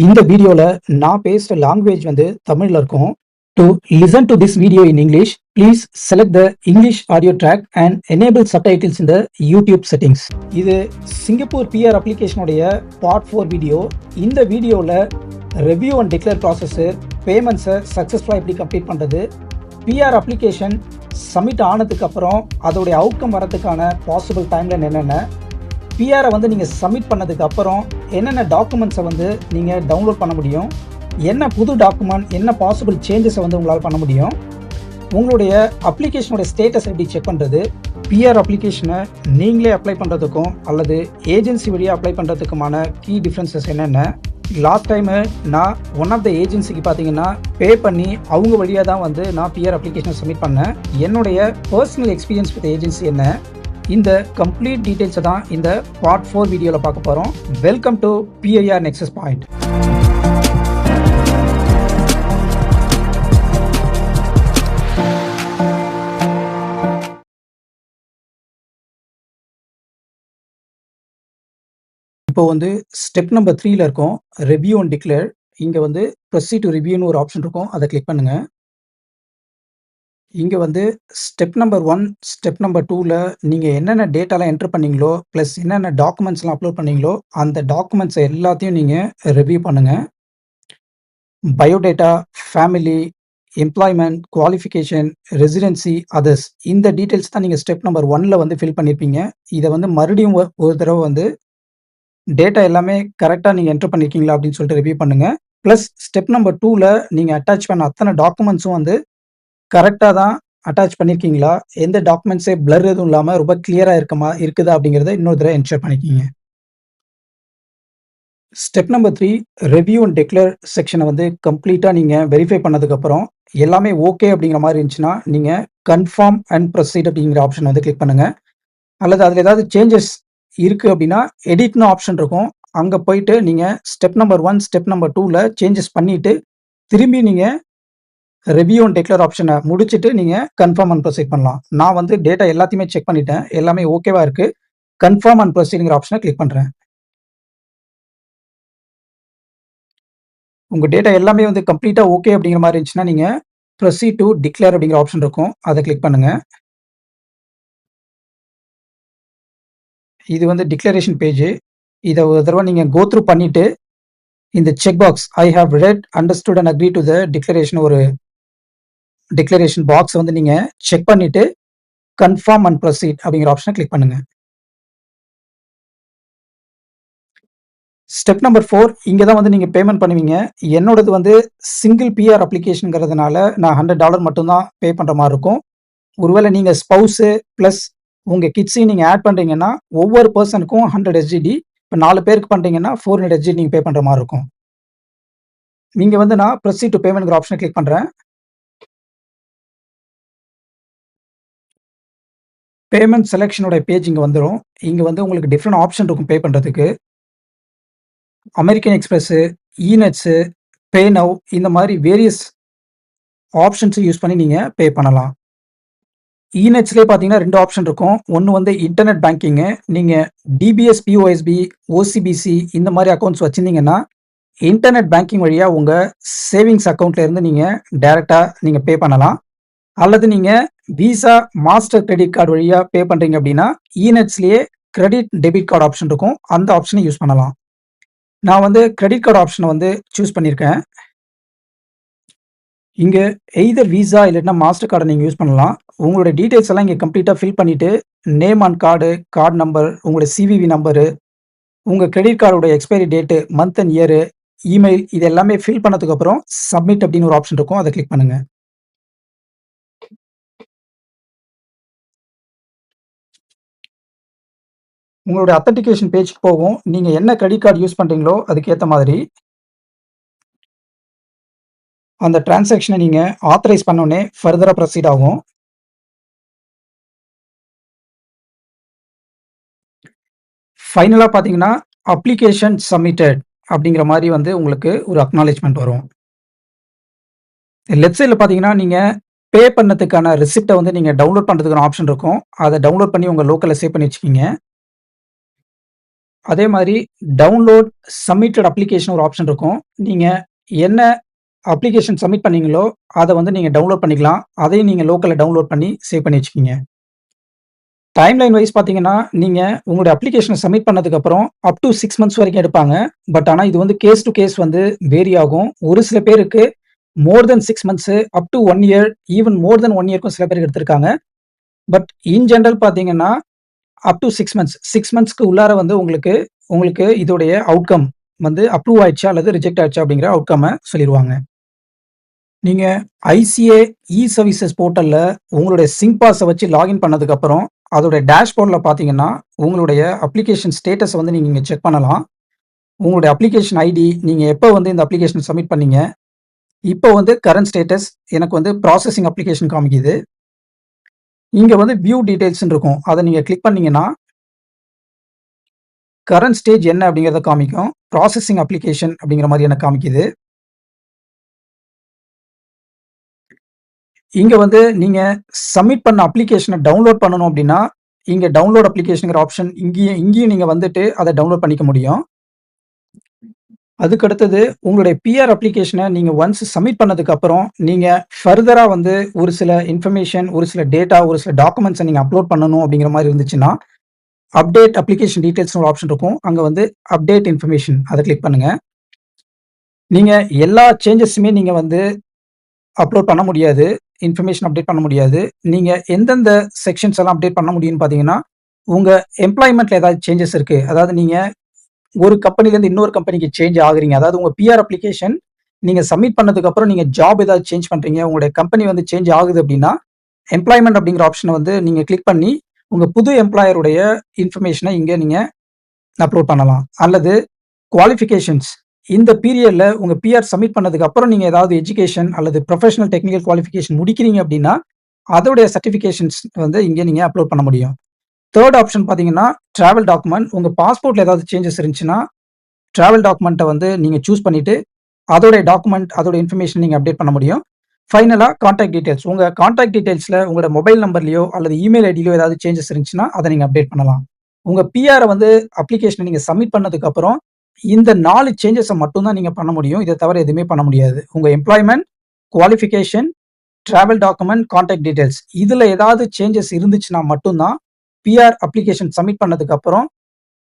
இந்த வீடியோல நான் பேசுற லாங்குவேஜ் வந்து தமிழ்ல இருக்கும். To listen to this video in English, please select the English audio track and enable subtitles in the YouTube settings. இது சிங்கப்பூர் பிஆர் அப்ளிகேஷனுடைய பார்ட் 4 வீடியோ. இந்த வீடியோல ரிவ்யூ அண்ட் டிக்ளேர் ப்ராசஸ், பேமெண்ட்ஸை சக்ஸஸ்ஃபுல்லாக எப்படி கம்ப்ளீட் பண்ணுறது, பிஆர் அப்ளிகேஷன் சப்மிட் ஆனதுக்கு அப்புறம் அதோடைய outcome வரதுக்கான பாசிபிள் டைம்லைன் என்னென்ன, பிஆரை வந்து நீங்கள் சப்மிட் பண்ணதுக்கு அப்புறம் என்னென்ன டாக்குமெண்ட்ஸை வந்து நீங்கள் டவுன்லோட் பண்ண முடியும், என்ன புது டாக்குமெண்ட், என்ன பாசிபிள் சேஞ்சஸை வந்து உங்களால் பண்ண முடியும், உங்களுடைய அப்ளிகேஷனுடைய ஸ்டேட்டஸ் எப்படி செக் பண்ணுறது, பிஆர் அப்ளிகேஷனை நீங்களே அப்ளை பண்ணுறதுக்கும் அல்லது ஏஜென்சி வழியாக அப்ளை பண்ணுறதுக்குமான கீ டிஃப்ரென்சஸ் என்னென்ன. லாஸ்ட் டைமு நான் ஒன் ஆஃப் த ஏஜென்சிக்கு பார்த்தீங்கன்னா பே பண்ணி அவங்க வழியாக தான் வந்து நான் பிஆர் அப்ளிகேஷனை சப்மிட் பண்ணேன். என்னுடைய பர்சனல் எக்ஸ்பீரியன்ஸ் வித் ஏஜென்சி என்ன, இந்த கம்ப்ளீட் டீட்டெயில்ஸை தான் இந்த பார்ட் 4 வீடியோவில் பார்க்க போகிறோம். Welcome to PIR nexus point. இப்போ வந்து ஸ்டெப் நம்பர் 3ல இருக்கும், ரிவ்யூ அண்ட் டிக்ளேர். இங்கே வந்து ப்ரொசீட் டு ரிவ்யூன்னு ஒரு ஆப்ஷன் இருக்கும், அதை கிளிக் பண்ணுங்கள். இங்கே வந்து ஸ்டெப் நம்பர் 1, ஸ்டெப் நம்பர் 2ல நீங்கள் என்னென்ன டேட்டாலாம் என்ட்ரு பண்ணீங்களோ ப்ளஸ் என்னென்ன டாக்குமெண்ட்ஸ்லாம் அப்லோட் பண்ணீங்களோ அந்த டாக்குமெண்ட்ஸை எல்லாத்தையும் நீங்கள் ரிவ்யூ பண்ணுங்கள். Biodata, family, employment, qualification, residency, others, இந்த டீட்டெயில்ஸ் தான் நீங்கள் ஸ்டெப் நம்பர் 1ல் வந்து ஃபில் பண்ணியிருப்பீங்க. இதை வந்து மறுபடியும் ஒரு தடவை வந்து டேட்டா எல்லாமே கரெக்டாக நீங்கள் என்ட்ரு பண்ணியிருக்கீங்களா அப்படின்னு சொல்லிட்டு ரிவ்யூ பண்ணுங்கள். ப்ளஸ் ஸ்டெப் நம்பர் 2ல் நீங்கள் அட்டாச் பண்ண அத்தனை டாக்குமெண்ட்ஸும் வந்து கரெக்டாக தான் அட்டாச் பண்ணியிருக்கீங்களா, எந்த டாக்குமெண்ட்ஸே பிளர் எதுவும் இல்லாமல் ரொம்ப கிளியராக இருக்குதா அப்படிங்கிறத இன்னொரு தடவை என்ஷூர் பண்ணிக்கிங்க. Step number 3, review and declare செக்ஷனை வந்து கம்ப்ளீட்டாக நீங்கள் வெரிஃபை பண்ணதுக்கப்புறம் எல்லாமே ஓகே அப்படிங்கிற மாதிரி இருந்துச்சுன்னா நீங்கள் கன்ஃபார்ம் அண்ட் ப்ரொசீட் அப்படிங்கிற ஆப்ஷன் வந்து கிளிக் பண்ணுங்கள். அல்லது அதில் ஏதாவது சேஞ்சஸ் இருக்குது அப்படின்னா எடிட்னு ஆப்ஷன் இருக்கும், அங்கே போயிட்டு நீங்கள் ஸ்டெப் நம்பர் 1, ஸ்டெப் நம்பர் 2ல் சேஞ்சஸ் பண்ணிவிட்டு திரும்பி நீங்கள் ரிவ்யூ அண்ட் டிக்ளேர் ஆப்ஷனை முடிச்சுட்டு நீங்கள் கன்ஃபார்ம் அண்ட் ப்ரொசீட் பண்ணலாம். நான் வந்து டேட்டா எல்லாத்தையுமே செக் பண்ணிட்டேன், எல்லாமே ஓகேவா இருக்குது. கன்ஃபார்ம் அண்ட் ப்ரொசீடுங்கிற ஆப்ஷனை கிளிக் பண்ணுறேன். உங்கள் டேட்டா எல்லாமே வந்து கம்ப்ளீட்டாக ஓகே அப்படிங்கிற மாதிரி இருந்துச்சுன்னா நீங்கள் ப்ரொசீட் டு டிக்ளேர் அப்படிங்கிற ஆப்ஷன் இருக்கும், அதை கிளிக் பண்ணுங்கள். இது வந்து டிக்ளரேஷன் பேஜ். இதை ஒரு தடவை நீங்கள் கோ த்ரூ பண்ணிவிட்டு இந்த check box I have read, understood and agree to the declaration ஒரு டிக்ளரேஷன் பாக்ஸ் வந்து நீங்கள் செக் பண்ணிவிட்டு கன்ஃபார்ம் அண்ட் ப்ரொசீட் அப்படிங்கிற ஆப்ஷனை கிளிக் பண்ணுங்கள். ஸ்டெப் நம்பர் 4, இங்கே தான் வந்து நீங்கள் பேமெண்ட் பண்ணுவீங்க. என்னோடது வந்து சிங்கிள் பிஆர் அப்ளிகேஷனுங்கிறதுனால நான் $100 மட்டும்தான் பே பண்ணுற மாதிரி இருக்கும். ஒருவேளை நீங்கள் ஸ்பௌஸு ப்ளஸ் உங்கள் கிட்ஸையும் நீங்கள் ஆட் பண்ணுறீங்கன்னா ஒவ்வொரு பர்சனுக்கும் 100 SGD. இப்போ 4 பேருக்கு பண்ணுறீங்கன்னா 400 SGD நீங்கள் பே பண்ணுற மாதிரி இருக்கும். நீங்கள் வந்து நான் ப்ரொசீட் டு பேமெண்ட்ங்கிற ஆப்ஷனை கிளிக் பண்ணுறேன். பேமெண்ட் செலெக்ஷனோட பேஜ் இங்கே வந்துடும். இங்கே வந்து உங்களுக்கு டிஃப்ரெண்ட் ஆப்ஷன் இருக்கும் பே பண்ணுறதுக்கு. அமெரிக்கன் எக்ஸ்பிரஸ்ஸு, இநெட்ஸு, பே நவ், இந்த மாதிரி வேரியஸ் ஆப்ஷன்ஸை யூஸ் பண்ணி நீங்கள் பே பண்ணலாம். இநெட்ஸ்லேயே பார்த்தீங்கன்னா 2 ஆப்ஷன் இருக்கும். ஒன்று வந்து இன்டர்நெட் பேங்கிங்கு. நீங்கள் டிபிஎஸ், பிஓஎஸ்பி, ஓசிபிசி இந்த மாதிரி அக்கௌண்ட்ஸ் வச்சுருந்தீங்கன்னா இன்டர்நெட் பேங்கிங் வழியாக உங்கள் சேவிங்ஸ் அக்கௌண்ட்லேருந்து நீங்கள் டைரெக்டாக நீங்கள் பே பண்ணலாம். அல்லது நீங்கள் விசா, மாஸ்டர் கிரெடிட் கார்டு வழியாக பே பண்ணுறீங்க அப்படின்னா இநெட்ஸ்லேயே கிரெடிட் டெபிட் கார்டு ஆப்ஷன் இருக்கும், அந்த ஆப்ஷனை யூஸ் பண்ணலாம். நான் வந்து கிரெடிட் கார்டு ஆப்ஷனை வந்து சூஸ் பண்ணியிருக்கேன். இங்கே எய்தர் விசா இல்லைன்னா மாஸ்டர் கார்டை நீங்கள் யூஸ் பண்ணலாம். உங்களோட டீட்டெயில்ஸ் எல்லாம் இங்கே கம்ப்ளீட்டாக ஃபில் பண்ணிவிட்டு name on card, card number, உங்களோட சிவிவி நம்பரு, உங்கள் கிரெடிட் கார்டோட expiry date, month and year, email, இது எல்லாமே ஃபில் பண்ணதுக்கப்புறம் சப்மிட் அப்படின்னு ஒரு ஆப்ஷன் இருக்கும், அதை கிளிக் பண்ணுங்கள். உங்களோட அத்தன்டிகேஷன் பேஜ்க்கு போகும். நீங்கள் என்ன கிரெடிட் கார்டு யூஸ் பண்ணுறீங்களோ அதுக்கேற்ற மாதிரி அந்த டிரான்சாக்ஷனை நீங்கள் ஆத்தரைஸ் பண்ணோன்னே ஃபர்தராக ப்ரொசீட் ஆகும். ஃபைனலாக பார்த்தீங்கன்னா அப்ளிகேஷன் சப்மிட்டட் அப்படிங்கிற மாதிரி வந்து உங்களுக்கு ஒரு அக்னாலேஜ்மெண்ட் வரும். லெஃப்ட் சைடில் பார்த்தீங்கன்னா நீங்கள் பே பண்ணதுக்கான ரிசிப்டை வந்து நீங்கள் டவுன்லோட் பண்ணுறதுக்கான ஆப்ஷன் இருக்கும், அதை டவுன்லோட் பண்ணி உங்கள் லோக்கலில் சேவ் பண்ணி வச்சுக்கிங்க. அதே மாதிரி டவுன்லோட் சப்மிட்டட் அப்ளிகேஷன் ஒரு ஆப்ஷன் இருக்கும். நீங்க என்ன அப்ளிகேஷன் சப்மிட் பண்ணீங்களோ, அத வந்து நீங்க டவுன்லோட் பண்ணிக்கலாம். அதையும் நீங்க லோக்கல்ல டவுன்லோட் பண்ணி சேவ் பண்ணி வச்சுக்கங்க. டைம்லைன் வைஸ் பார்த்தீங்கன்னா, நீங்க உங்களுடைய அப்ளிகேஷன சப்மிட் பண்ணதுக்கப்புறம் அப் டூ 6 மந்த்ஸ் வரைக்கும் எடுப்பாங்க. பட் ஆனா இது வந்து கேஸ் டூ கேஸ் வந்து வேரி ஆகும். ஒரு சில பேருக்கு more than 6 months up to 1 year even more than 1 இயர்க்கும் சில பேருக்கு எடுத்திருக்காங்க. பட் இன் ஜெனரல் பார்த்தீங்கன்னா, அப் டூ 6 மந்த்ஸ் 6 மந்த்ஸ்க்கு உள்ளார வந்து உங்களுக்கு உங்களுக்கு இதோடைய அவுட்கம் வந்து அப்ரூவ் ஆயிடுச்சா அல்லது ரிஜெக்ட் ஆயிடுச்சா அப்படிங்கிற அவுட்கம்ம சொல்லிருவாங்க. நீங்க ஐசிஏ சர்வீசஸ் போர்ட்டல்ல உங்களுடைய சிங்க் பாஸ வச்சு லாகின் பண்ணதுக்கப்புறம், அதோட டேஷ்போர்ட்ல பார்த்தீங்கன்னா, உங்களுடைய அப்ளிகேஷன் ஸ்டேட்டஸ வந்து நீங்க இங்க செக் பண்ணலாம். உங்களுடைய அப்ளிகேஷன் ஐடி, நீங்க எப்ப வந்து இந்த அப்ளிகேஷன் சப்மிட் பண்ணீங்க? இப்போ வந்து கரண்ட் ஸ்டேட்டஸ் எனக்கு வந்து ப்ராசஸிங் அப்ளிகேஷன் காமிக்குது. இங்க வந்து வியூ டீட்டெயில்ஸ்ன்னு இருக்கும். அத நீங்க கிளிக் பண்ணீங்கன்னா, கரண்ட் ஸ்டேஜ் என்ன அப்படிங்கிறத காமிக்கும். ப்ராசஸிங் அப்ளிகேஷன் அப்படிங்கிற மாரி எனக்கு காமிக்குது. இங்க வந்து நீங்க சப்மிட் பண்ண அப்ளிகேஷன டவுன்லோட் பண்ணணும் அப்டின்னா, இங்க டவுன்லோட் அப்ளிகேஷன்ங்கிற ஆப்ஷன் இங்கேயும் நீங்க வந்துட்டு அத டவுன்லோட் பண்ணிக்க முடியும். அதுக்கு அடுத்தது உங்களுடைய பிஆர் அப்ளிகேஷன நீங்க ஒன்ஸ் சப்மிட் பண்ணதுக்கு அப்புறம், நீங்க ஃபர்தரா வந்து ஒரு சில இன்ஃபர்மேஷன், ஒரு சில டேட்டா, ஒரு சில டாக்குமெண்ட்ஸ நீங்க அப்லோட் பண்ணணும் அப்டிங்கிற மாரி இருந்துச்சுன்னா, அப்டேட் அப்ளிகேஷன் டீட்டெயில்ஸ்னு ஒரு ஆப்ஷன் இருக்கும். அங்க வந்து அப்டேட் இன்ஃபர்மேஷன் அத கிளிக் பண்ணுங்க. நீங்க எல்லா சேஞ்சஸுமே நீங்க வந்து அப்லோட் பண்ண முடியாது. இன்ஃபர்மேஷன் அப்டேட் பண்ண முடியாது. நீங்க எந்தெந்த செக்ஷன்ஸ் எல்லாம் அப்டேட் பண்ண முடியும்னு பார்த்தீங்கன்னா, உங்க எம்ப்ளாய்மென்ட்ல ஏதாவது சேஞ்சஸ் இருக்கு. அதாவது நீங்க ஒரு கம்பெனிலேருந்து இன்னொரு கம்பெனிக்கு சேஞ்ச் ஆகுறீங்க. அதாவது உங்க பிஆர் அப்ளிகேஷன் நீங்க சப்மிட் பண்ணதுக்கு அப்புறம் நீங்க ஜாப் ஏதாவது சேஞ்ச் பண்றீங்க. உங்களுடைய கம்பெனி வந்து சேஞ்ச் ஆகுது அப்டின்னா, எம்ப்ளாய்மென்ட் அப்படிங்கிற ஆப்ஷன வந்து நீங்க கிளிக் பண்ணி, உங்க புது எம்ப்ளாயருடைய இன்ஃபர்மேஷன இங்க நீங்க அப்லோட் பண்ணலாம். அல்லது குவாலிஃபிகேஷன்ஸ் இந்த பீரியட்ல உங்க பிஆர் சப்மிட் பண்ணதுக்கு அப்புறம் நீங்க ஏதாவது எஜுகேஷன் அல்லது ப்ரொஃபஷனல் டெக்னிக்கல் குவாலிஃபிகேஷன் முடிக்கிறீங்க அப்படின்னா, அதோடைய சர்டிஃபிகேஷன்ஸ் வந்து இங்க நீங்க அப்லோட் பண்ண முடியும். 3 ஆப்ஷன் பார்த்தீங்கன்னா, டிராவல் டாக்குமெண்ட். உங்க பாஸ்போர்ட்ல ஏதாவது சேஞ்சஸ் இருந்துச்சுன்னா, டிராவல் டாக்குமெண்ட்ட வந்து நீங்க சூஸ் பண்ணிட்டு, அதோடைய டாக்குமெண்ட், அதோட இன்ஃபர்மேஷன் நீங்க அப்டேட் பண்ண முடியும். ஃபைனலா கான்டாக்ட் டீட்டெயில்ஸ். உங்க கான்டாக்ட் டீட்டெயில்ஸ்ல உங்களோட மொபைல் நம்பர்லயோ அல்லது இமெயில் ஐடிலயோ ஏதாவது சேஞ்சஸ் இருந்துச்சுன்னா, அத நீங்க அப்டேட் பண்ணலாம். உங்க பிஆர வந்து அப்ளிகேஷன நீங்க சப்மிட் பண்ணதுக்கு அப்புறம், இந்த 4 சேஞ்சஸ மட்டும் தான் நீங்க பண்ண முடியும். இத தவிர எதுவுமே பண்ண முடியாது. உங்க employment, qualification, travel document, contact details இதுல ஏதாவது சேஞ்சஸ் இருந்துச்சுன்னா மட்டும் தான், பிஆர் அப்ளிகேஷன் சப்மிட் பண்ணதுக்கு அப்புறம்,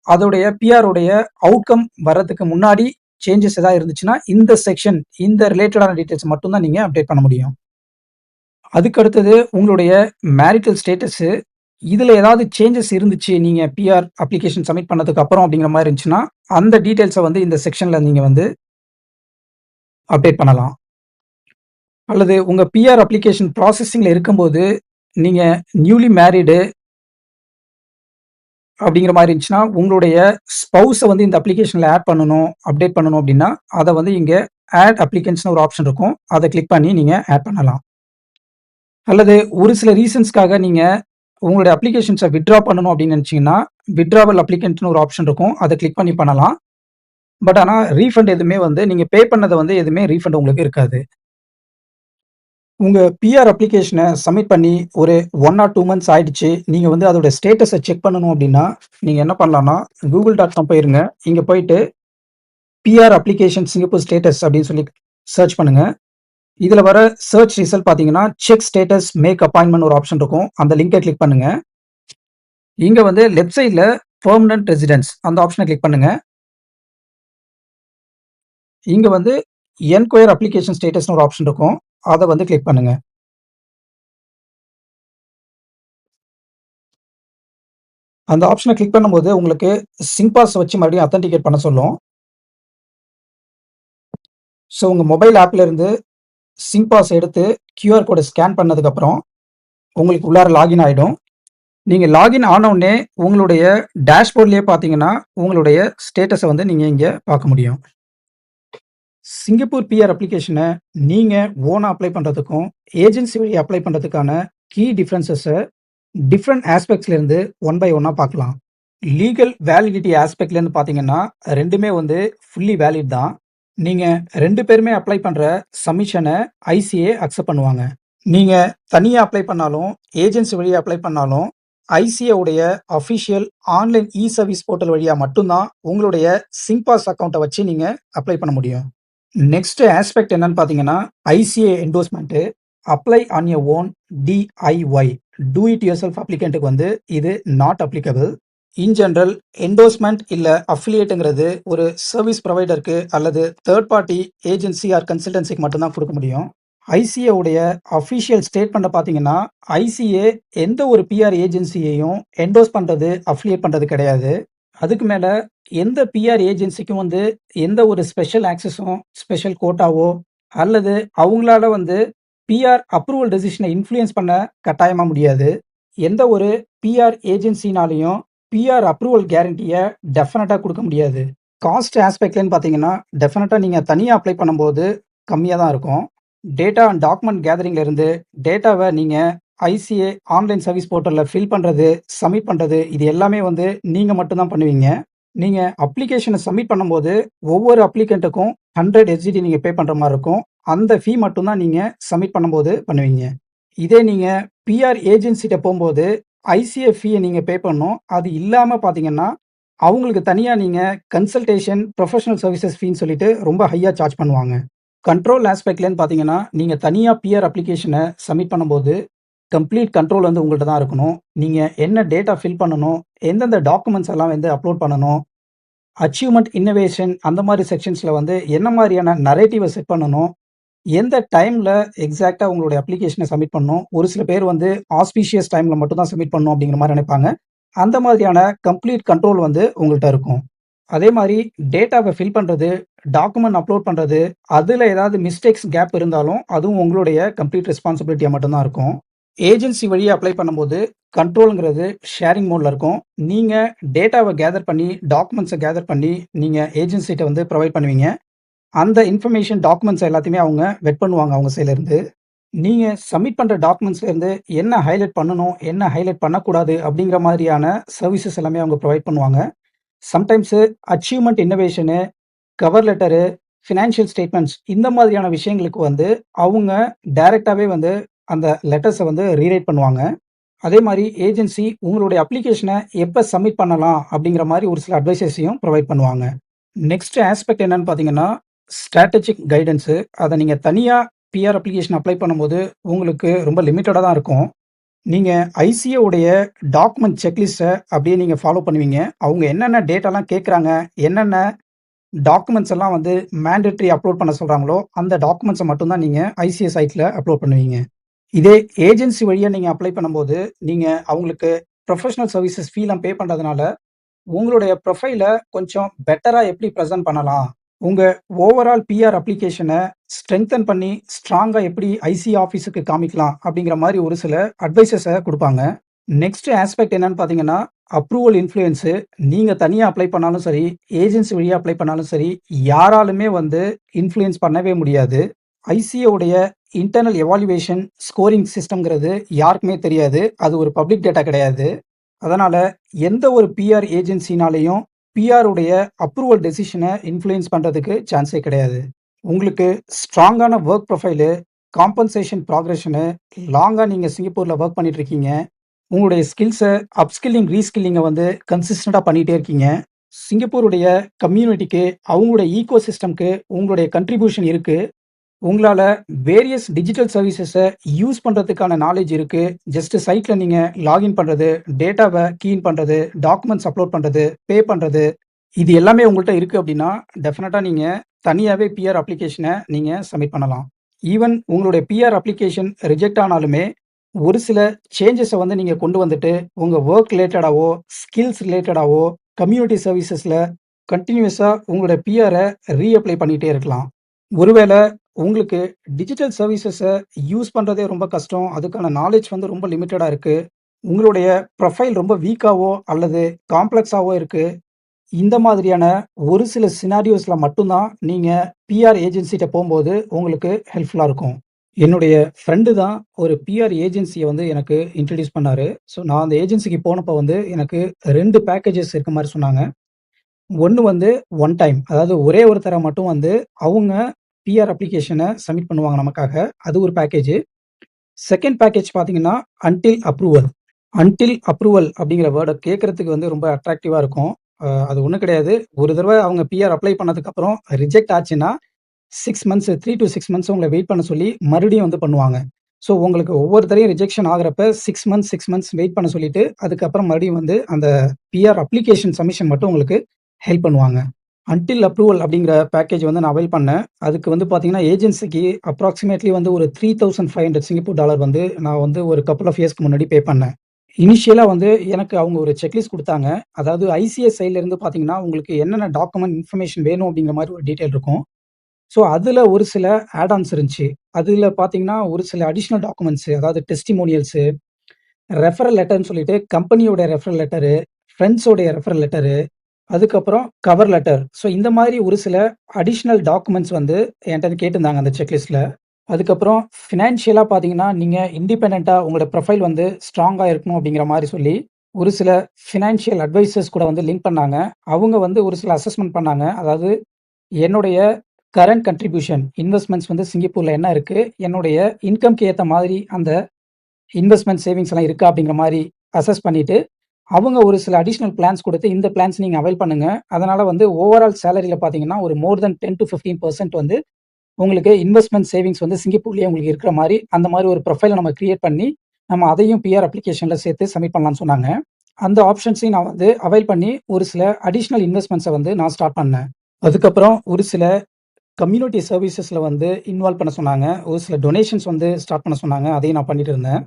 அதோடைய பிஆர் உடைய அவுட்கம் வர்றதுக்கு முன்னாடி சேஞ்சஸ் ஏதாவது இருந்துச்சுன்னா, இந்த செக்ஷன், இந்த ரிலேட்டடான டீட்டெயில்ஸ் மட்டும் தான் நீங்க அப்டேட் பண்ண முடியும். அதுக்கு அடுத்தது உங்களுடைய மேரிட்டல் ஸ்டேட்டஸு இதுல ஏதாவது சேஞ்சஸ் இருந்துச்சு, நீங்க பிஆர் அப்ளிகேஷன் சப்மிட் பண்ணதுக்கு அப்புறம் அப்படிங்கிற மாரி இருந்துச்சுன்னா, அந்த டீட்டெயில்ஸ வந்து இந்த செக்ஷன்ல நீங்க வந்து அப்டேட் பண்ணலாம். அல்லது உங்க பிஆர் அப்ளிகேஷன் ப்ராசஸிங்ல இருக்கும்போது, நீங்க நியூலி மேரிடு அப்படிங்கிற மாரி இருந்துச்சுன்னா, உங்களுடைய ஸ்பவுஸ வந்து இந்த அப்ளிகேஷன்ல ஆட் பண்ணணும், அப்டேட் பண்ணணும் அப்படின்னா, அத வந்து இங்க ஆட் அப்ளிகன்ட்ஸ்ன்னு ஒரு ஆப்ஷன் இருக்கும். அத கிளிக் பண்ணி நீங்க ஆட் பண்ணலாம். அல்லது ஒரு சில ரீசன்ஸ்க்காக நீங்க உங்களுடைய அப்ளிகேஷன்ஸ வித்ட்ரா பண்ணணும் அப்படின்னு நினைச்சீங்கன்னா, வித்ட்ராவல் அப்ளிகன்ட்ன்னு ஒரு ஆப்ஷன் இருக்கும். அத கிளிக் பண்ணி பண்ணலாம். பட் ஆனா ரீஃபண்ட் எதுவுமே வந்து நீங்க பே பண்ணத வந்து எதுவுமே ரீஃபண்ட் உங்களுக்கு இருக்காது. உங்க பிஆர் அப்ளிகேஷன சப்மிட் பண்ணி ஒரு 1 ஆர் 2 மந்த்ஸ் ஆயிடுச்சு. நீங்க வந்து அதோட ஸ்டேட்டஸ செக் பண்ணணும் அப்படின்னா, நீங்க என்ன பண்ணலாம்னா, google.com போயிருங்க. இங்க போயிட்டு பிஆர் அப்ளிகேஷன் சிங்கப்பூர் ஸ்டேட்டஸ் அப்படின்னு சொல்லி சர்ச் பண்ணுங்க. இதுல வர சர்ச் ரிசல்ட் பார்த்தீங்கன்னா, செக் ஸ்டேட்டஸ் மேக் அப்பாயின்ட்மென்ட் ஒரு ஆப்ஷன் இருக்கும். அந்த லிங்க கிளிக் பண்ணுங்க. இங்க வந்து லெஃப்ட் சைட்ல பெர்மனன்ட் ரெசிடென்ஸ் அந்த ஆப்ஷன கிளிக் பண்ணுங்க. இங்க வந்து என்கொயர் அப்ளிகேஷன் ஸ்டேட்டஸ்ன்னு ஒரு ஆப்ஷன் இருக்கும். அத வந்து கிளிக் பண்ணுங்க. அந்த ஆப்ஷன கிளிக் பண்ணும்போது உங்களுக்கு சிங்க் பாஸ் வச்சு மறுபடியும் ஆத்தென்டிகேட் பண்ண சொல்லும். ஸோ உங்க மொபைல் ஆப்ல இருந்து சிங்க் பாஸ் எடுத்து கியூஆர் கோட ஸ்கேன் பண்ணதுக்கப்புறம், உங்களுக்கு உள்ளார லாகின் ஆயிடும். நீங்க லாகின் ஆன உடனே உங்களுடைய டேஷ்போர்ட்லயே பார்த்தீங்கன்னா, உங்களுடைய ஸ்டேட்டஸ வந்து நீங்க இங்க பார்க்க முடியும். சிங்கப்பூர் பிஆர் அப்ளிகேஷன நீங்க ஓனா அப்ளை பண்றதுக்கும், ஏஜென்சி வழி அப்ளை பண்றதுக்கான கீ டிஃபரன்ஸஸ டிஃபரண்ட் ஆஸ்பெக்ட்ஸ்ல இருந்து ஒன் பை ஒன்னா பார்க்கலாம். லீகல் வேலிடிட்டி ஆஸ்பெக்ட்ல இருந்து பார்த்தீங்கன்னா, 2மே வந்து ஃபுல்லி வேலிட் தான். நீங்க 2 பேருமே அப்ளை பண்ற சப்மிஷன ஐசிஏ அக்செப்ட் பண்ணுவாங்க. நீங்க தனியா அப்ளை பண்ணாலும், ஏஜென்சி வழியா அப்ளை பண்ணாலும், ஐசிஏ உடைய அஃபிஷியல் ஆன்லைன் சர்வீஸ் போர்ட்டல் வழியா மட்டும் தான் உங்களுடைய சிங்பாஸ் அக்கவுண்ட்டை வச்சு நீங்க அப்ளை பண்ண முடியும். நெக்ஸ்ட் ஆஸ்பெக்ட் என்னன்னு பார்த்தீங்கன்னா, ICA endorsement apply on your own DIY do it yourself அப்ளிகேண்ட்டுக்கு வந்து இது not applicable. In general endorsement இல்ல அஃபிலியேட்டுங்கிறது ஒரு சர்வீஸ் ப்ரொவைடருக்கு அல்லது தேர்ட் பார்ட்டி ஏஜென்சி ஆர் கன்சல்டன்சிக்கு மட்டும்தான் கொடுக்க முடியும். ஐசிஏ உடைய அஃபிஷியல் ஸ்டேட்மெண்ட்டை பார்த்தீங்கன்னா, ஐசிஏ எந்த ஒரு பிஆர் ஏஜென்சியையும் என்டோர்ஸ் பண்றது, அஃபிலியேட் பண்றது கிடையாது. அதுக்கு மேல எந்த பிஆர் ஏஜென்சிக்கும் வந்து எந்த ஒரு ஸ்பெஷல் ஆக்சஸும், ஸ்பெஷல் கோட்டாவோ அல்லது அவங்களால வந்து பிஆர் அப்ரூவல் டெசிஷனை இன்ஃப்ளூயன்ஸ் பண்ண கட்டாயமா முடியாது. எந்த ஒரு பிஆர் ஏஜென்சினாலையும் பிஆர் அப்ரூவல் கேரண்டியை டெஃபினட்டா கொடுக்க முடியாது. காஸ்ட் ஆஸ்பெக்ட்லன்னு பார்த்தீங்கன்னா, டெஃபினட்டா நீங்க தனியா அப்ளை பண்ணும்போது கம்மியா தான் இருக்கும். டேட்டா அண்ட் டாக்குமெண்ட் கேதரிங்ல இருந்து டேட்டாவை நீங்க ஐசிஏ ஆன்லைன் சர்வீஸ் போர்ட்டலில் ஃபில் பண்ணுறது, சப்மிட் பண்ணுறது, இது எல்லாமே வந்து நீங்கள் மட்டும்தான் பண்ணுவீங்க. நீங்கள் அப்ளிகேஷனை சப்மிட் பண்ணும்போது ஒவ்வொரு அப்ளிகண்ட்டுக்கும் 100 எஸ்ஜிடி நீங்கள் பே பண்ணுற மாதிரி இருக்கும். அந்த ஃபீ மட்டும்தான் நீங்கள் சப்மிட் பண்ணும்போது பண்ணுவீங்க. இதே நீங்கள் பிஆர் ஏஜென்சிட்ட போகும்போது ஐசிஏ ஃபீயை நீங்கள் பே பண்ணணும். அது இல்லாமல் பார்த்தீங்கன்னா அவங்களுக்கு தனியாக நீங்கள் கன்சல்டேஷன் ப்ரொஃபஷனல் சர்வீசஸ் ஃபீன்னு சொல்லிட்டு ரொம்ப ஹையாக சார்ஜ் பண்ணுவாங்க. கண்ட்ரோல் ஆஸ்பெக்ட்லன்னு பார்த்தீங்கன்னா, நீங்கள் தனியாக பிஆர் அப்ளிகேஷனை சப்மிட் பண்ணும்போது கம்ப்ளீட் கண்ட்ரோல் வந்து உங்கள்ட்ட தான் இருக்கணும். நீங்கள் என்ன டேட்டா ஃபில் பண்ணணும், எந்தெந்த டாக்குமெண்ட்ஸ் எல்லாம் வந்து அப்லோட் பண்ணணும், அச்சீவ்மெண்ட், இன்னோவேஷன் அந்த மாதிரி செக்ஷன்ஸில் வந்து என்ன மாதிரியான நரேட்டிவை செட் பண்ணணும், எந்த டைமில் எக்ஸாக்டாக உங்களுடைய அப்ளிகேஷனை சப்மிட் பண்ணணும். ஒரு சில பேர் வந்து ஆஸ்பீஷியஸ் டைமில் மட்டும் தான் சப்மிட் பண்ணணும் அப்படிங்கிற மாதிரி நினைப்பாங்க. அந்த மாதிரியான கம்ப்ளீட் கண்ட்ரோல் வந்து உங்கள்கிட்ட இருக்கும். அதே மாதிரி டேட்டாவை ஃபில் பண்ணுறது, டாக்குமெண்ட் அப்லோட் பண்ணுறது, அதில் ஏதாவது மிஸ்டேக்ஸ், கேப் இருந்தாலும் அதுவும் உங்களுடைய கம்ப்ளீட் ரெஸ்பான்சிபிலிட்டியாக மட்டும்தான் இருக்கும். ஏஜென்சி வழியாக அப்ளை பண்ணும்போது கண்ட்ரோலுங்கிறது ஷேரிங் மோடில் இருக்கும். நீங்கள் டேட்டாவை கேதர் பண்ணி, டாக்குமெண்ட்ஸை கேதர் பண்ணி நீங்கள் ஏஜென்சிகிட்ட வந்து ப்ரொவைட் பண்ணுவீங்க. அந்த இன்ஃபர்மேஷன் டாக்குமெண்ட்ஸ் எல்லாத்தையுமே அவங்க வெட் பண்ணுவாங்க அவங்க சைட்லேருந்து. நீங்கள் சப்மிட் பண்ணுற டாக்குமெண்ட்ஸ்லேருந்து என்ன ஹைலைட் பண்ணணும், என்ன ஹைலைட் பண்ணக்கூடாது அப்படிங்கிற மாதிரியான சர்வீசஸ் எல்லாமே அவங்க ப்ரொவைட் பண்ணுவாங்க. Sometimes achievement, innovation, cover letter, financial statements இந்த மாதிரியான விஷயங்களுக்கு வந்து அவங்க டைரெக்டாகவே வந்து அந்த லெட்டர்ஸை வந்து ரீரைட் பண்ணுவாங்க. அதே மாதிரி ஏஜென்சி உங்களுடைய அப்ளிகேஷனை எப்போ சப்மிட் பண்ணலாம் அப்படிங்கிற மாதிரி ஒரு சில அட்வைசஸையும் ப்ரொவைட் பண்ணுவாங்க. நெக்ஸ்ட் ஆஸ்பெக்ட் என்னன்னு பார்த்தீங்கன்னா, ஸ்ட்ராட்டஜிக் கைடன்ஸு. அதை நீங்கள் தனியாக பிஆர் அப்ளிகேஷன் அப்ளை பண்ணும்போது உங்களுக்கு ரொம்ப லிமிட்டடாக தான் இருக்கும். நீங்கள் ஐசிஏ உடைய டாக்குமெண்ட் செக்லிஸ்ட்டை அப்படியே நீங்கள் ஃபாலோ பண்ணுவீங்க. அவங்க என்னென்ன டேட்டாலாம் கேட்குறாங்க, என்னென்ன டாக்குமெண்ட்ஸ் எல்லாம் வந்து மேண்டேட்ரி அப்லோட் பண்ண சொல்கிறாங்களோ அந்த டாக்குமெண்ட்ஸை மட்டும்தான் நீங்கள் ஐசிஏ சைட்டில் அப்லோட் பண்ணுவீங்க. இதே ஏஜென்சி வழியா நீங்க அப்ளை பண்ணும்போது, நீங்க அவங்களுக்கு ப்ரொஃபஷனல் சர்வீசஸ் ஃபீலாம் பே பண்றதுனால, உங்களுடைய ப்ரொஃபைல கொஞ்சம் பெட்டரா எப்படி பிரசன்ட் பண்ணலாம்? உங்க ஓவரால் பிஆர் அப்ளிகேஷன ஸ்ட்ரெங்தன் பண்ணி, ஸ்ட்ராங்கா எப்படி ஐசி ஆஃபீஸுக்கு காமிக்கலாம்? அப்படிங்கிற மாரி ஒரு சில அட்வைஸஸ குடுப்பாங்க. நெக்ஸ்ட் ஆஸ்பெக்ட் என்னன்னு பார்த்தீங்கன்னா, அப்ரூவல் இன்ஃப்ளூயன்ஸு. நீங்க தனியா அப்ளை பண்ணாலும் சரி, ஏஜென்சி வழியா அப்ளை பண்ணாலும் சரி, யாராலுமே வந்து இன்ஃப்ளூயன்ஸ் பண்ணவே முடியாது. ஐசிஏ உடைய இன்டர்னல் எவாலுவேஷன் ஸ்கோரிங் சிஸ்டம்ங்கிறது யாருக்குமே தெரியாது. அது ஒரு பப்ளிக் டேட்டா கிடையாது. அதனால எந்த ஒரு பிஆர் ஏஜென்சினாலையும் பிஆர் உடைய அப்ரூவல் டெசிஷனை இன்ஃப்ளூயன்ஸ் பண்ணுறதுக்கு சான்ஸே கிடையாது. உங்களுக்கு ஸ்ட்ராங்கான ஒர்க் ப்ரொஃபைலு, காம்பன்சேஷன் ப்ராக்ரெஷனு, லாங்காக நீங்கள் சிங்கப்பூரில் ஒர்க் பண்ணிட்டு இருக்கீங்க, உங்களுடைய ஸ்கில்ஸை அப்ஸ்கில்லிங், ரீஸ்கில்லிங்கை வந்து கன்சிஸ்டண்ட்டாக பண்ணிகிட்டே இருக்கீங்க, சிங்கப்பூருடைய கம்யூனிட்டிக்கு, அவங்களுடைய ஈகோ சிஸ்டம்க்கு உங்களுடைய கண்ட்ரிபியூஷன் இருக்குது, உங்களால வேரியஸ் டிஜிட்டல் சர்வீசஸை யூஸ் பண்ணுறதுக்கான நாலேஜ் இருக்குது. ஜஸ்ட் சைட்டில் நீங்கள் லாகின் பண்ணுறது, டேட்டாவை கீன் பண்ணுறது, டாக்குமெண்ட்ஸ் அப்லோட் பண்ணுறது, பே பண்ணுறது, இது எல்லாமே உங்கள்கிட்ட இருக்குது அப்படின்னா டெஃபினட்டாக நீங்கள் தனியாகவே பிஆர் அப்ளிகேஷனை நீங்கள் சப்மிட் பண்ணலாம். ஈவன் உங்களுடைய பிஆர் அப்ளிகேஷன் ரிஜெக்ட் ஆனாலுமே ஒரு சில சேஞ்சஸை வந்து நீங்கள் கொண்டு வந்துட்டு உங்கள் ஒர்க் ரிலேட்டடாவோ, ஸ்கில்ஸ் ரிலேட்டடாவோ, கம்யூனிட்டி சர்வீசஸில் கண்டினியூஸாக உங்களுடைய பிஆரை ரீஅப்ளை பண்ணிகிட்டே இருக்கலாம். ஒருவேளை உங்களுக்கு டிஜிட்டல் சர்வீசஸை யூஸ் பண்ணுறதே ரொம்ப கஷ்டம், அதுக்கான நாலேஜ் வந்து ரொம்ப லிமிட்டடாக இருக்குது, உங்களுடைய ப்ரொஃபைல் ரொம்ப வீக்காவோ அல்லது காம்ப்ளெக்ஸாவோ இருக்குது, இந்த மாதிரியான ஒரு சில சினாரியோஸில் மட்டும்தான் நீங்கள் பிஆர் ஏஜென்சிகிட்ட போகும்போது உங்களுக்கு ஹெல்ப்ஃபுல்லாக இருக்கும். என்னுடைய ஃப்ரெண்டு தான் ஒரு பிஆர் ஏஜென்சியை வந்து எனக்கு இன்ட்ரடியூஸ் பண்ணார். ஸோ நான் அந்த ஏஜென்சிக்கு போனப்போ வந்து எனக்கு 2 பேக்கேஜஸ் இருக்க மாதிரி சொன்னாங்க. ஒன்று வந்து ஒன் டைம், அதாவது ஒரே ஒரு தடவை மட்டும் வந்து அவங்க பிஆர் அப்ளிகேஷனை சப்மிட் பண்ணுவாங்க நமக்காக. அது ஒரு பேக்கேஜ். செகண்ட் பேக்கேஜ் பார்த்தீங்கன்னா, அன்டில் அப்ரூவல். அன்டில் அப்ரூவல் அப்படிங்கிற வேர்ட கேட்கறதுக்கு வந்து ரொம்ப அட்ராக்டிவா இருக்கும். அது ஒண்ணும் கிடையாது. ஒரு தடவ அவங்க பிஆர் அப்ளை பண்ணதுக்கப்புறம் ரிஜெக்ட் ஆச்சுன்னா, 6 மந்த்ஸ் 3 டூ 6 மந்த்ஸ் உங்கள வெயிட் பண்ண சொல்லி மறுபடியும் வந்து பண்ணுவாங்க. ஸோ உங்களுக்கு ஒவ்வொரு தடவையும் ரிஜெக்ஷன் ஆகுறப்ப 6 மந்த்ஸ் வெயிட் பண்ண சொல்லிட்டு, அதுக்கப்புறம் மறுபடியும் வந்து அந்த பிஆர் அப்ளிகேஷன் சப்மிஷன் மட்டும் உங்களுக்கு ஹெல்ப் பண்ணுவாங்க. அன்டில் அப்ரூவல் அப்படிங்கிற பேக்கேஜ் வந்து நான் அவைல் பண்ணேன். அதுக்கு வந்து பார்த்தீங்கன்னா, ஏஜென்சிக்கு அப்ராக்ஸிமேட்லி வந்து ஒரு $3,500 சிங்கப்பூர் டாலர் வந்து நான் வந்து ஒரு கப்புள் ஆஃப் இயர்ஸ்க்கு முன்னாடி பே பண்ணேன். இனிஷியலா வந்து எனக்கு அவங்க ஒரு செக்லிஸ்ட் குடுத்தாங்க. அதாவது ஐசிஎஸ் சைட்ல இருந்து பார்த்தீங்கன்னா, உங்களுக்கு என்னென்ன டாக்குமெண்ட் இன்ஃபர்மேஷன் வேணும் அப்படிங்கிற மாரி ஒரு டீட்டெயில் இருக்கும். ஸோ, அதுல ஒரு சில ஆட் ஆன்ஸ் இருந்துச்சு. அதுல பார்த்தீங்கன்னா, ஒரு சில அடிஷனல் டாக்குமெண்ட்ஸ் அதாவது டெஸ்டிமோனியல்ஸு, ரெஃபரல் லெட்டர்ன்னு சொல்லிட்டு கம்பெனியோட ரெஃபரல் லெட்டரு, ஃபிரெண்ட்ஸோடைய ரெஃபரல் லெட்டரு, அதுக்கப்புறம் கவர் லெட்டர். ஸோ, இந்த மாரி ஒரு சில அடிஷனல் டாக்குமெண்ட்ஸ் வந்து என்ட்ட வந்து கேட்டிருந்தாங்க அந்த செக்லிஸ்ட்ல. அதுக்கப்புறம் ஃபினான்ஷியலா பார்த்தீங்கன்னா, நீங்க இண்டிபெண்டன்ட்டா உங்களோட ப்ரொஃபைல் வந்து ஸ்ட்ராங்கா இருக்கணும் அப்படிங்கிற மாரி சொல்லி, ஒரு சில ஃபினான்ஷியல் அட்வைசர்ஸ் கூட வந்து லிங்க் பண்ணாங்க. அவங்க வந்து ஒரு சில அசஸ்மென்ட் பண்ணாங்க. அதாவது என்னுடைய கரண்ட் கன்ட்ரிபியூஷன் இன்வெஸ்ட்மென்ட்ஸ் வந்து சிங்கப்பூர்ல என்ன இருக்கு? என்னுடைய இன்கம்க்கு ஏத்த மாதிரி அந்த இன்வெஸ்ட்மென்ட் சேவிங்ஸ் எல்லாம் இருக்கா? அப்படிங்கிற மாரி அசஸ் பண்ணிட்டு, அவங்க ஒரு சில அடிஷனல் பிளான்ஸ் குடுத்து, இந்த பிளான்ஸ் நீங்க அவைல் பண்ணுங்க. அதனால வந்து ஓவரால் சேலரில பார்த்தீங்கன்னா, ஒரு மோர் தென் 10-15% வந்து உங்களுக்கு இன்வெஸ்ட்மென்ட் சேவிங்ஸ் வந்து சிங்கப்பூர்லயே உங்களுக்கு இருக்கிற மாரி, அந்த மாரி ஒரு ப்ரொஃபைல நம்ம கிரியேட் பண்ணி, நம்ம அதையும் பிஆர் அப்ளிகேஷன்ல சேர்த்து சப்மிட் பண்ணலாம்னு சொன்னாங்க. அந்த ஆப்ஷன்ஸையும் நான் வந்து அவைல் பண்ணி, ஒரு சில அடிஷனல் இன்வெஸ்ட்மென்ட்ஸ வந்து நான் ஸ்டார்ட் பண்ணேன். அதுக்கப்புறம் ஒரு சில கம்யூனிட்டி சர்வீசஸ்ல வந்து இன்வால்வ் பண்ண சொன்னாங்க. ஒரு சில டொனேஷன்ஸ் வந்து ஸ்டார்ட் பண்ண சொன்னாங்க. அதையும் நான் பண்ணிட்டு இருந்தேன்.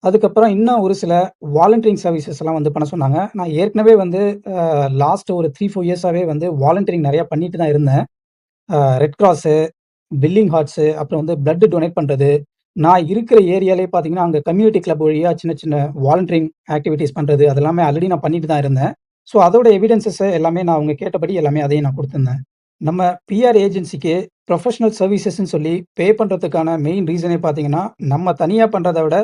அதுக்கப்புறம் இன்னும் ஒரு சில வாலண்டரிங் சர்வீசஸ்லாம் வந்து பண்ண சொன்னாங்க. நான் ஏற்கனவே வந்து லாஸ்ட் ஒரு 3, 4 இயர்ஸாவே வந்து வாலண்டரிங் நெறைய பண்ணிட்டு தான் இருந்தேன். ரெட் கிராஸு, வில்லிங் ஹார்ட்ஸு, அப்புறம் வந்து பிளட் டொனேட் பண்றது. நான் இருக்கிற ஏரியாலயே பார்த்தீங்கன்னா, அங்க கம்யூனிட்டி கிளப் வழியா சின்ன சின்ன வாலண்டரிங் ஆக்டிவிட்டீஸ் பண்றது, அது எல்லாமே ஆல்ரெடி நான் பண்ணிட்டு தான் இருந்தேன். ஸோ, அதோட எவிடன்ஸஸ் எல்லாமே நான் அவங்க கேட்டபடி எல்லாமே அதையும் நான் குடுத்திருந்தேன். நம்ம பிஆர் ஏஜென்சிக்கு ப்ரொஃபஷனல் சர்வீசஸ்ன்னு சொல்லி பே பண்றதுக்கான மெயின் ரீசனே பார்த்தீங்கன்னா, நம்ம தனியா பண்றத விட,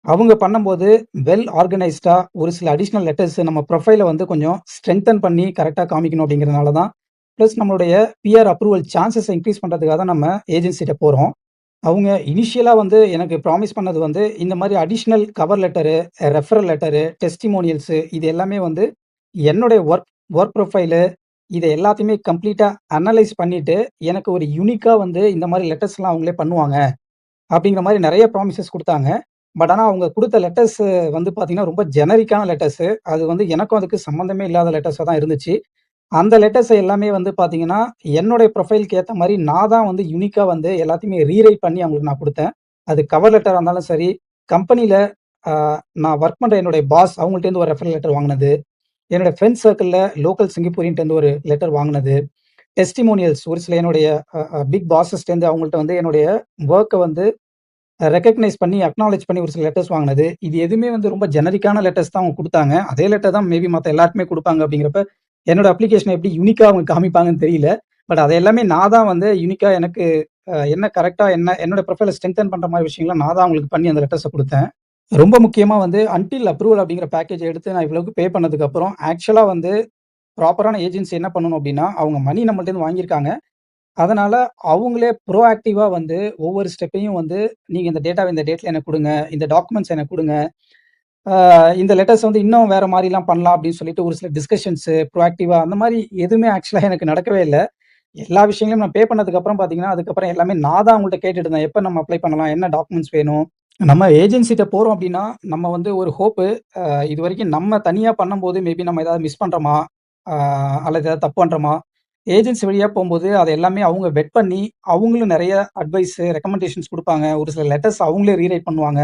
அவங்க பண்ணும்போது வெல் ஆர்கனைஸ்டா ஒரு சில அடிஷனல் லெட்டர்ஸ் நம்ம ப்ரொஃபைல வந்து கொஞ்சம் ஸ்ட்ரெங்தன் பண்ணி கரெக்ட்டா காமிக்கணும் அப்படிங்கிறதுனால தான். பிளஸ் நம்மளுடைய பிஆர் அப்ரூவல் சான்ஸஸ இன்கிரீஸ் பண்றதுக்காக தான் நம்ம ஏஜென்சிட்ட போறோம். அவங்க இனிஷியலா வந்து எனக்கு ப்ராமிஸ் பண்ணது வந்து, இந்த மாரி additional cover letter, referral letter, testimonials இது எல்லாமே வந்து என்னுடைய வொர்க் ப்ரொஃபைலு இத எல்லாத்தையுமே கம்ப்ளீட்டா அனலைஸ் பண்ணிட்டு, எனக்கு ஒரு யூனிக்கா வந்து இந்த மாரி லெட்டர்ஸ்லாம் அவங்களே பண்ணுவாங்க. அப்படிங்கிற மாரி நெறைய ப்ராமிசஸ் குடுத்தாங்க. பட் ஆனா அவங்க குடுத்த லெட்டர்ஸ் வந்து பார்த்தீங்கன்னா, ரொம்ப ஜெனரிக்கான லெட்டர்ஸு. அது வந்து எனக்கும் அதுக்கு சம்மந்தமே இல்லாத லெட்டர்ஸா தான் இருந்துச்சு. அந்த லெட்டர்ஸ் எல்லாமே வந்து பார்த்தீங்கன்னா, என்னுடைய ப்ரொஃபைல்க்கு ஏத்த மாரி நான் தான் வந்து யூனிக்கா வந்து எல்லாத்தையுமே ரீரைட் பண்ணி அவங்களுக்கு நான் குடுத்தேன். அது கவர் லெட்டரா இருந்தாலும் சரி, கம்பெனில அ நான் வொர்க் பண்ற என்னுடைய பாஸ் அவங்கள்ட்டேருந்து ஒரு ரெஃபரல் லெட்டர் வாங்குனது. என்னோட ஃப்ரெண்ட்ஸ் சர்க்கிள்ல லோக்கல் சிங்கப்பூரியன்ட்டேருந்து ஒரு லெட்டர் வாங்குனது. டெஸ்டிமோனியல்ஸ் ஒரு சில என்னுடைய பிக் பாஸஸ்ட்டேருந்து அவங்கள்ட்ட வந்து என்னுடைய வொர்க்க வந்து ரெகக்னைஸ் பண்ணி, அக்னாலெட்ஜ் பண்ணி ஒரு சில லெட்டர்ஸ் வாங்குனது. இது எதுவுமே வந்து ரொம்ப ஜெனரிக்கான லெட்டர்ஸ் தான் அவங்க குடுத்தாங்க. அதே லெட்டர் தான் மேபி மத்த எல்லாருக்குமே குடுப்பாங்க அப்படிங்கிறப்ப, என்னோட அப்ளிகேஷன எப்படி யூனிக்கா அவங்க காமிப்பாங்கன்னு தெரியல. பட் அது எல்லாமே நான் தான் வந்து யூனிக்கா எனக்கு என்ன கரெக்ட்டா என்னோட ப்ரொஃபைல ஸ்ட்ரெங்தன் பண்ற மாரி விஷயங்கள நான் தான் அவங்களுக்கு பண்ணி அந்த லெட்டர்ஸ குடுத்தேன். ரொம்ப முக்கியமா வந்து அன்டில் அப்ரூவல் அப்படிங்கிற பேக்கேஜ எடுத்து நான் இவ்வளவுக்கு பே பண்ணதுக்கு அப்புறம், ஆக்சுவலா வந்து ப்ராப்பரான ஏஜென்சி என்ன பண்ணணும் அப்படின்னா, அவங்க மணி நம்மள்ட்டேருந்து வாங்கியிருக்காங்க. அதனால அவங்களே ப்ரோஆக்டிவா வந்து ஒவ்வொரு ஸ்டெப்பையும் வந்து, நீங்க இந்த டேட்டாவ இந்த டேட்ல எனக்கு குடுங்க. இந்த டாக்குமெண்ட்ஸ் எனக்கு குடுங்க. ஆ இந்த லெட்டர்ஸ் வந்து இன்னும் வேற மாரிலாம் பண்ணலாம் அப்படின்னு சொல்லிட்டு ஒரு சில டிஸ்கஷன்ஸு ப்ரோஆக்டிவா அந்த மாரி எதுவுமே ஆக்சுவலா எனக்கு நடக்கவே இல்ல. எல்லா விஷயங்களையும் நான் பே பண்ணதுக்கு அப்புறம் பார்த்தீங்கன்னா, அதுக்கப்புறம் எல்லாமே நான் தான் அவங்கள்ட்ட கேட்டுட்டு இருந்தேன். எப்ப நம்ம அப்ளை பண்ணலாம்? என்ன டாக்குமெண்ட்ஸ் வேணும்? நம்ம ஏஜென்சிட்ட போறோம் அப்படின்னா, நம்ம வந்து ஒரு ஹோப்பு இதுவரைக்கும் நம்ம தனியா பண்ணும்போது மேபி நம்ம ஏதாவது மிஸ் பண்றோமா? ஆ அல்லது ஏதாவது தப்பு பண்றோமா? ஏஜென்சி வழியா போம்போது அத எல்லாமே அவங்க வெட் பண்ணி, அவங்களும் நெறைய அட்வைஸு, ரெக்கமெண்டேஷன்ஸ் குடுப்பாங்க. ஒரு சில லெட்டர்ஸ் அவங்களே ரீரைட் பண்ணுவாங்க.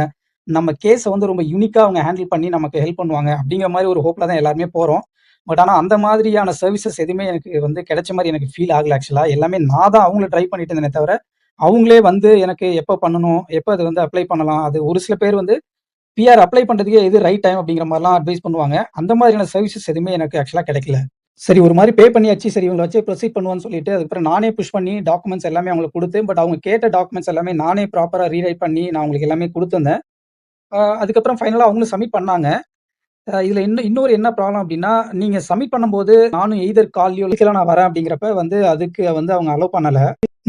நம்ம கேஸ வந்து ரொம்ப யூனிக்கா அவங்க ஹேண்டில் பண்ணி நமக்கு ஹெல்ப் பண்ணுவாங்க. அப்படிங்கிற மாரி ஒரு ஹோப்ல தான் எல்லாருமே போறோம். பட் ஆனா அந்த மாதிரியான சர்வீசஸ் எதுவுமே எனக்கு வந்து கிடைச்ச மாரி எனக்கு ஃபீல் ஆகல ஆக்சுவலா. எல்லாமே நான் தான் அவங்கள ட்ரை பண்ணிட்டு இருந்தேனே தவிர, அவங்களே வந்து எனக்கு எப்ப பண்ணணும்? எப்ப அது வந்து அப்ளை பண்ணலாம்? அது ஒரு சில பேர் வந்து பிஆர் அப்ளை பண்றதுக்கே எது ரைட் டைம் அப்படிங்கிற மாரிலாம் அட்வைஸ் பண்ணுவாங்க. அந்த மாதிரியான சர்வீசஸ் எதுவுமே எனக்கு ஆக்சுவலா கிடைக்கல. சரி ஒரு மாரி பே பண்ணியாச்சு. சரி இவங்கள வச்சே ப்ரொசீட் பண்ணுவோம்ன்னு சொல்லிட்டு, அதுக்கப்புறம் நானே புஷ் பண்ணி டாக்குமெண்ட்ஸ் எல்லாமே அவங்களுக்கு குடுத்து, பட் அவங்க கேட்ட டாக்குமெண்ட்ஸ் எல்லாமே நானே ப்ராப்பரா ரீரைட் பண்ணி நான் அவங்களுக்கு எல்லாமே குடுத்திருந்தேன். அதுக்கப்புறம் ஃபைனலா அவங்களும் சப்மிட் பண்ணாங்க. இதுல இன்னொரு என்ன ப்ராப்ளம் அப்டின்னா, நீங்க சப்மிட் பண்ணும்போது நானும் எய்தர் கால்லயோ நான் வரேன் அப்டிங்கிறப்ப வந்து அதுக்கு வந்து அவங்க அலோவ் பண்ணல.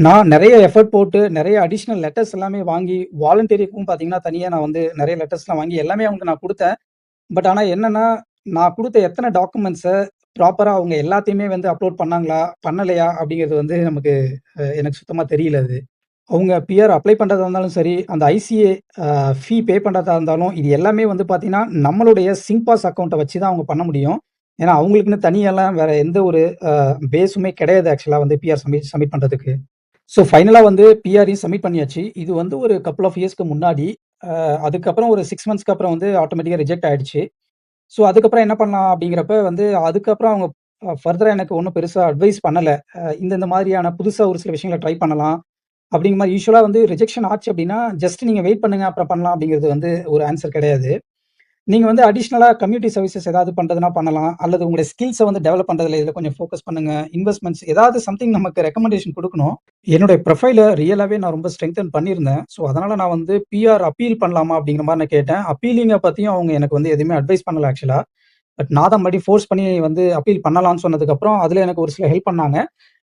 நான் நெறைய எஃபோர்ட் போட்டு நெறைய அடிஷனல் லெட்டர்ஸ் எல்லாமே வாங்கி வாலண்டரிக்கும் பார்த்தீங்கன்னா, தனியா நான் வந்து நெறைய லெட்டர்ஸ்லாம் வாங்கி எல்லாமே அவங்களுக்கு நான் குடுத்தேன். பட் ஆனா என்னன்னா, நான் குடுத்த எத்தன டாக்குமெண்ட்ஸ ப்ராப்பரா அவங்க எல்லாத்தையுமே வந்து அப்லோட் பண்ணாங்களா? பண்ணலையா? அப்டிங்கிறது வந்து எனக்கு சுத்தமா தெரியல அது. அவங்க பிஆர் அப்ளை பண்றதா இருந்தாலும் சரி, அந்த ஐசிஏ அ ஃபீ பே பண்றதா இருந்தாலும், இது எல்லாமே வந்து பார்த்தீங்கன்னா, நம்மளுடைய சிங்பாஸ் அக்கவுண்ட்ட வச்சு தான் அவங்க பண்ண முடியும். ஏன்னா, அவங்களுக்குன்னு தனியாலாம் வேற எந்த ஒரு பேஸுமே கிடையாது ஆக்சுவலா வந்து பிஆர் சப்மிட் பண்றதுக்கு. ஸோ ஃபைனலா வந்து பிஆரையும் சப்மிட் பண்ணியாச்சு. இது வந்து ஒரு கப்புள் ஆஃப் இயர்ஸ்க்கு முன்னாடி. அதுக்கப்புறம் ஒரு 6 மந்த்ஸ்க்கு அப்புறம் வந்து ஆட்டோமேட்டிக்கா ரிஜெக்ட் ஆயிடுச்சு. ஸோ அதுக்கப்புறம் என்ன பண்ணலாம் அப்படிங்கிறப்ப வந்து, அதுக்கப்புறம் அவங்க ஃபர்தரா எனக்கு ஒண்ணும் பெருசா அட்வைஸ் பண்ணல. இந்த மாதிரியான புதுசா ஒரு சில விஷயங்கள ட்ரை பண்ணலாம். அப்படிங்கிற மாரி யூசுவலா வந்து ரிஜெக்ஷன் ஆச்சு அப்படின்னா, ஜஸ்ட் நீங்க வெயிட் பண்ணுங்க அப்புறம் பண்ணலாம் அப்படிங்கிறது வந்து ஒரு ஆன்சர் கிடையாது. நீங்க வந்து அடிஷனலா கம்யூனிட்டி சர்வீசஸ் ஏதாவது பண்றதுனா பண்ணலாம். அல்லது உங்களுடைய ஸ்கில்ஸ வந்து டெவலப் பண்றதுல இதுல கொஞ்சம் ஃபோக்கஸ் பண்ணுங்க. இன்வெஸ்ட்மென்ட்ஸ் ஏதாவது சம்திங் நமக்கு ரெக்கமெண்டேஷன் குடுக்கணும். என்னுடைய ப்ரொஃபைல ரியலாவே நான் ரொம்ப ஸ்ட்ரெங்தன் பண்ணியிருந்தேன். ஸோ அதனால நான் வந்து பிஆர் அப்பீல் பண்ணலாமா அப்படிங்கிற மாரி நான் கேட்டேன். அப்பீலிங்க பத்தியும் அவங்க எனக்கு வந்து எதுவுமே அட்வைஸ் பண்ணல ஆக்சுவலா. பட் நான் தான் மறுபடியும் ஃபோர்ஸ் பண்ணி வந்து அப்பீல் பண்ணலான்னு சொன்னதுக்கப்புறம், அதுல எனக்கு ஒரு சில ஹெல்ப் பண்ணாங்க.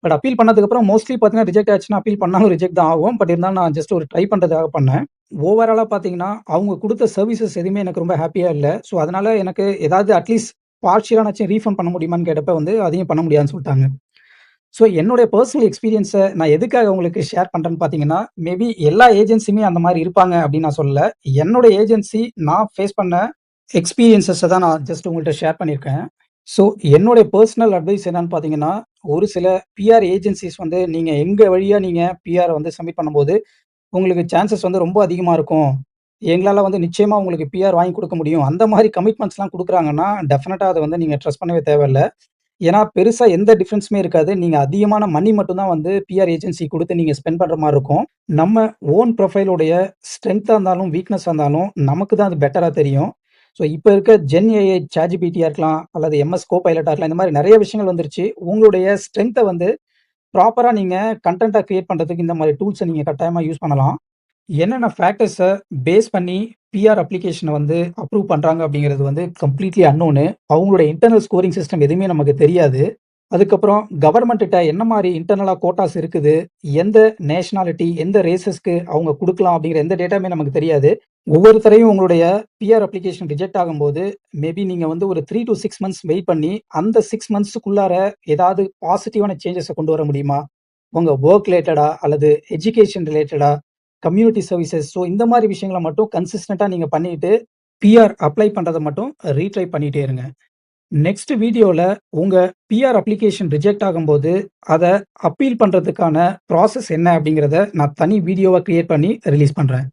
பட் அப்பீல் பண்ணதுக்கப்புறம் மோஸ்ட்லி பார்த்தீங்கன்னா, ரிஜெக்ட் ஆச்சுன்னா அப்பீல் பண்ணாலும் ரிஜெக்ட் தான் ஆகும். பட் இருந்தாலும் நான் ஜஸ்ட் ஒரு ட்ரை பண்றதுக்காக பண்ணேன். ஓவராலா பார்த்தீங்கன்னா, அவங்க குடுத்த சர்வீசஸ் எதுவுமே எனக்கு ரொம்ப ஹேப்பியா இல்ல. ஸோ அதனால எனக்கு ஏதாவது அட்லீஸ்ட் பார்ஷியலானாச்சும் ரீஃபண்ட் பண்ண முடியுமான்னு கேட்டப்ப வந்து, அதையும் பண்ண முடியாதுன்னு சொல்ட்டாங்க. ஸோ என்னுடைய பெர்சனல் எக்ஸ்பீரியன்ஸ நான் எதுக்காக உங்களுக்கு ஷேர் பண்றேன்னு பார்த்தீங்கன்னா, மேபி எல்லா ஏஜென்சியுமே அந்த மாரி இருப்பாங்க அப்படின்னு நான் சொல்லல. என்னோட ஏஜென்சி நான் ஃபேஸ் பண்ண எக்ஸ்பீரியன்ஸஸ தான் நான் ஜஸ்ட் உங்கள்ட்ட ஷேர் பண்ணியிருக்கேன். ஸோ என்னுடைய பெர்சனல் அட்வைஸ் என்னன்னு பார்த்தீங்கன்னா, ஒரு சில பிஆர் ஏஜென்சிஸ் வந்து நீங்க எங்க வழியா நீங்க பிஆர் வந்து சப்மிட் பண்ணும்போது, உங்களுக்கு சான்சஸ் வந்து ரொம்ப அதிகமா இருக்கும். எங்களால வந்து நிச்சயமா உங்களுக்கு பிஆர் வாங்கி குடுக்க முடியும். அந்த மாரி கமிட்மெண்ட்ஸ்லாம் குடுக்குறாங்கன்னா, டெஃபினட்டா அத வந்து நீங்க ட்ரஸ்ட் பண்ணவே தேவையில்ல. ஏன்னா, பெருசா எந்த டிஃபரன்ஸுமே இருக்காது. நீங்க அதிகமான மணி மட்டும் தான் வந்து பிஆர் ஏஜென்சி குடுத்து நீங்க ஸ்பெண்ட் பண்ற மாரி இருக்கும். நம்ம ஓன் ப்ரொஃபைலுடைய ஸ்ட்ரெங்த்தா இருந்தாலும், வீக்னஸா இருந்தாலும் நமக்கு தான் அது பெட்டரா தெரியும். ஸோ இப்ப இருக்க ஜென் ஏஐ, சாட்ஜிபிடியா இருக்கலாம், அல்லது எம்எஸ் கோபைலட்டா இருக்கலாம். இந்த மாரி நெறைய விஷயங்கள் வந்துருச்சு. உங்களுடைய ஸ்ட்ரெங்த்த வந்து ப்ராப்பரா நீங்க கன்டென்ட்டா கிரியேட் பண்றதுக்கு இந்த மாரி டூல்ஸ நீங்க கட்டாயமா யூஸ் பண்ணலாம். என்னென்ன ஃபேக்டர்ஸ பேஸ் பண்ணி பிஆர் அப்ளிகேஷன வந்து அப்ரூவ் பண்றாங்க அப்படிங்கிறது வந்து கம்ப்ளீட்லி அன்னோன்னு. அவங்களுடைய இன்டர்னல் ஸ்கோரிங் சிஸ்டம் எதுவுமே நமக்கு தெரியாது. அதுக்கப்புறம் கவர்ன்மென்ட்ட்ட என்ன மாரி இன்டர்னலா கோட்டாஸ் இருக்குது, எந்த நேஷனாலிட்டி, எந்த ரேஸஸ்க்கு அவங்க குடுக்கலாம் அப்படிங்கிற எந்த டேட்டாவுமே நமக்கு தெரியாது. ஒவ்வொருத்தரையும் உங்களுடைய பிஆர் அப்ளிகேஷன் ரிஜெக்ட் ஆகும்போது, மேபி நீங்க வந்து ஒரு 3 டூ 6 மந்த்ஸ் வெயிட் பண்ணி, அந்த 6 மந்த்ஸ்க்குள்ளார ஏதாவது பாசிட்டிவான சேஞ்சஸ கொண்டு வர முடியுமா? உங்க வொர்க் ரிலேட்டடா அல்லது எஜுகேஷன் ரிலேட்டடா, கம்யூனிட்டி சர்வீசஸ் ஸோ இந்த மாரி விஷயங்கள மட்டும் கன்சிஸ்டன்ட்டா நீங்க பண்ணிட்டு, பிஆர் அப்ளை பண்றத மட்டும் ரீட்ரை பண்ணிட்டே இருங்க. நெக்ஸ்ட் வீடியோல உங்க பிஆர் அப்ளிகேஷன் ரிஜெக்ட் ஆகும்போது, அத அப்பீல் பண்றதுக்கான ப்ராசஸ் என்ன அப்படிங்கிறத நான் தனி வீடியோவா கிரியேட் பண்ணி ரிலீஸ் பண்றேன்.